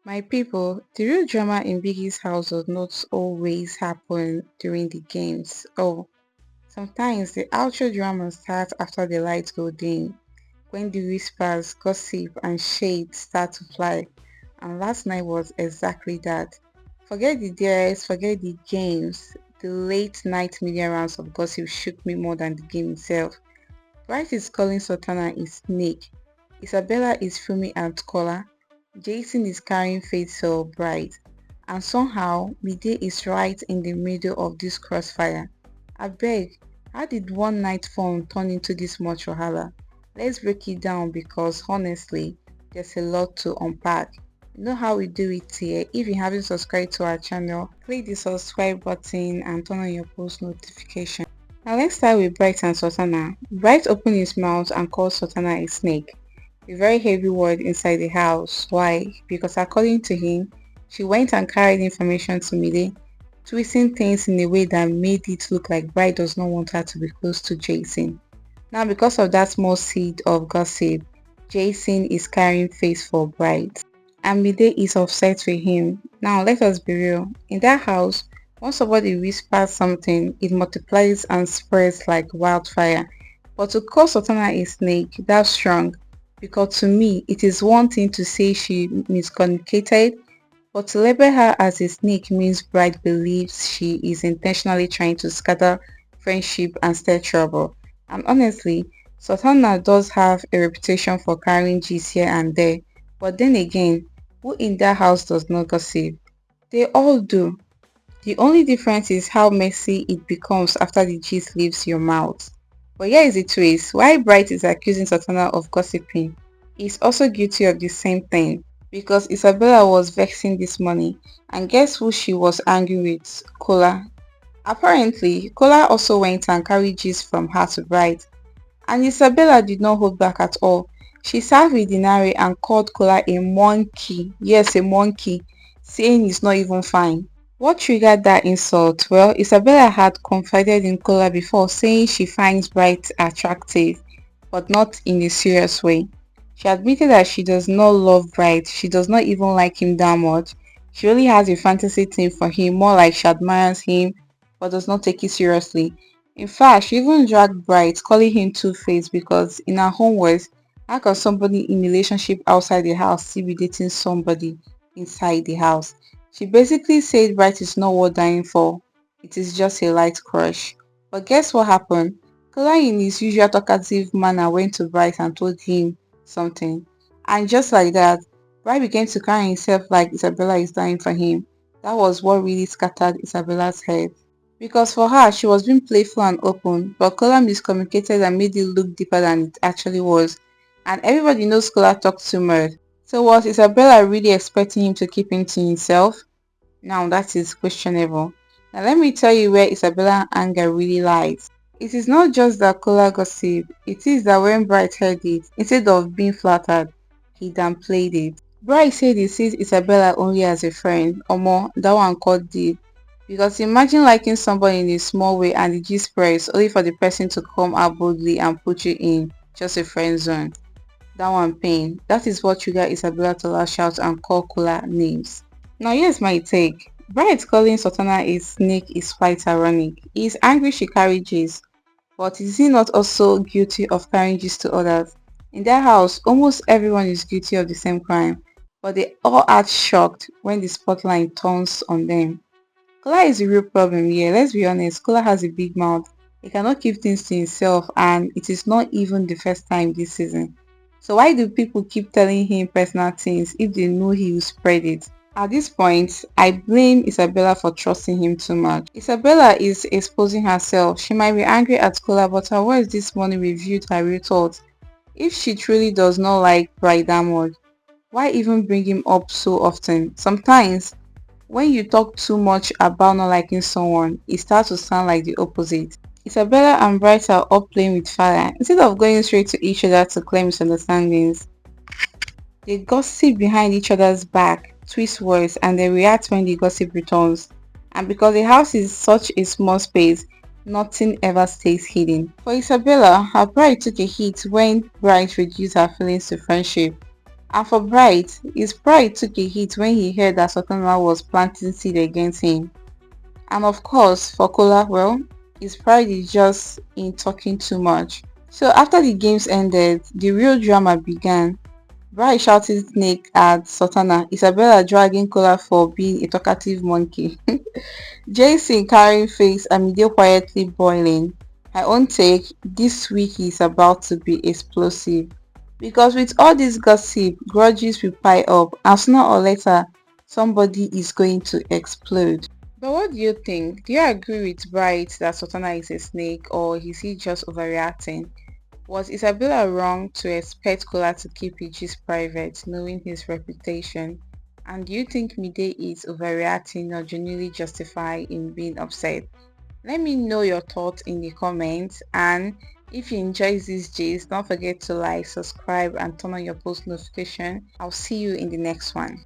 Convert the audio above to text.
My people, the real drama in Biggie's house does not always happen during the games. Oh, sometimes the outro drama starts after the lights go dim, when the whispers, gossip, and shade start to fly. And last night was exactly that. Forget the dares, forget the games. The late night media rounds of gossip shook me more than the game itself. Bright is calling Sultana a snake. Isabella is fuming at Kola. Jason is carrying Faithful Bright. And somehow, Mide is right in the middle of this crossfire. I beg, how did one night fun turn into this much wahala? Let's break it down because honestly, there's a lot to unpack. You know how we do it here. If you haven't subscribed to our channel, click the subscribe button and turn on your post notification. Now let's start with Bright and Sultana. Bright opened his mouth and called Sultana a snake, a very heavy word inside the house. Why? Because according to him, she went and carried information to Mide, twisting things in a way that made it look like Bright does not want her to be close to Jason. Now because of that small seed of gossip, Jason is carrying face for Bright. And Mide is upset with him. Now let us be real. In that house, once somebody whispers something, it multiplies and spreads like wildfire. But to call Sultana a snake, that's strong. Because to me, it is one thing to say she miscommunicated, but to label her as a snake means Bright believes she is intentionally trying to scatter friendship and stir trouble. And honestly, Sultana does have a reputation for carrying G's here and there. But then again, who in that house does not gossip? They all do. The only difference is how messy it becomes after the gist leaves your mouth. But here is the twist. While Bright is accusing Sultana of gossiping, he is also guilty of the same thing because Isabella was vexing this morning, and guess who she was angry with? Kola. Apparently, Kola also went and carried gist from her to Bright, and Isabella did not hold back at all. She sat with Dinari and called Kola a monkey. Yes, a monkey, saying he's not even fine. What triggered that insult? Well, Isabella had confided in Kola before, saying she finds Bright attractive, but not in a serious way. She admitted that she does not love Bright, she does not even like him that much. She only has a fantasy thing for him, more like she admires him, but does not take it seriously. In fact, she even dragged Bright, calling him two-faced because in her own words, how can somebody in a relationship outside the house still be dating somebody inside the house? She basically said Bright is not worth dying for. It is just a light crush. But guess what happened? Kola in his usual talkative manner went to Bright and told him something. And just like that, Bright began to carry himself like Isabella is dying for him. That was what really scattered Isabella's head. Because for her, she was being playful and open, but Kola miscommunicated and made it look deeper than it actually was. And everybody knows Kola talks too much. So was Isabella really expecting him to keep it to himself? Now that is questionable. Now let me tell you where Isabella's anger really lies. It is not just that Kola gossip, it is that when Bright heard it, instead of being flattered, he downplayed it. Bright said he sees Isabella only as a friend, or more, that one called deep. Because imagine liking somebody in a small way and the G spreads only for the person to come out boldly and put you in just a friend zone. That one pain. That is what triggered Isabella to lash out and call Kola names. Now here's my take. Bright calling Sultana a snake is quite ironic. He is angry she carried G's, but is he not also guilty of carrying G's to others? In that house, almost everyone is guilty of the same crime, but they all act shocked when the spotlight turns on them. Kola is the real problem here. Let's be honest, Kola has a big mouth. He cannot keep things to himself and it is not even the first time this season. So why do people keep telling him personal things if they know he will spread it? At this point, I blame Isabella for trusting him too much. Isabella is exposing herself. She might be angry at Kola, but her words this morning revealed her real thoughts. If she truly does not like Bright that much, why even bring him up so often? Sometimes when you talk too much about not liking someone, it starts to sound like the opposite. Isabella and Bright are all playing with fire. Instead of going straight to each other to clear misunderstandings, they gossip behind each other's back, twist words, and they react when the gossip returns. And because the house is such a small space, nothing ever stays hidden. For Isabella, her pride took a hit when Bright reduced her feelings to friendship. And for Bright, his pride took a hit when he heard that Sultana was planting seed against him. And of course, for Kola, well, his pride is just in talking too much. So after the games ended, the real drama began. Bright shouting snake at Sultana, Isabella dragging Kola for being a talkative monkey. Jason carrying face and Mide quietly boiling. My own take, this week is about to be explosive. Because with all this gossip, grudges will pile up and sooner or later, somebody is going to explode. But what do you think? Do you agree with Bright that Sultana is a snake or is he just overreacting? Was Isabella wrong to expect Kola to keep his gist private, knowing his reputation? And do you think Mide is overreacting or genuinely justified in being upset? Let me know your thoughts in the comments, and if you enjoy this gist, don't forget to like, subscribe and turn on your post notification. I'll see you in the next one.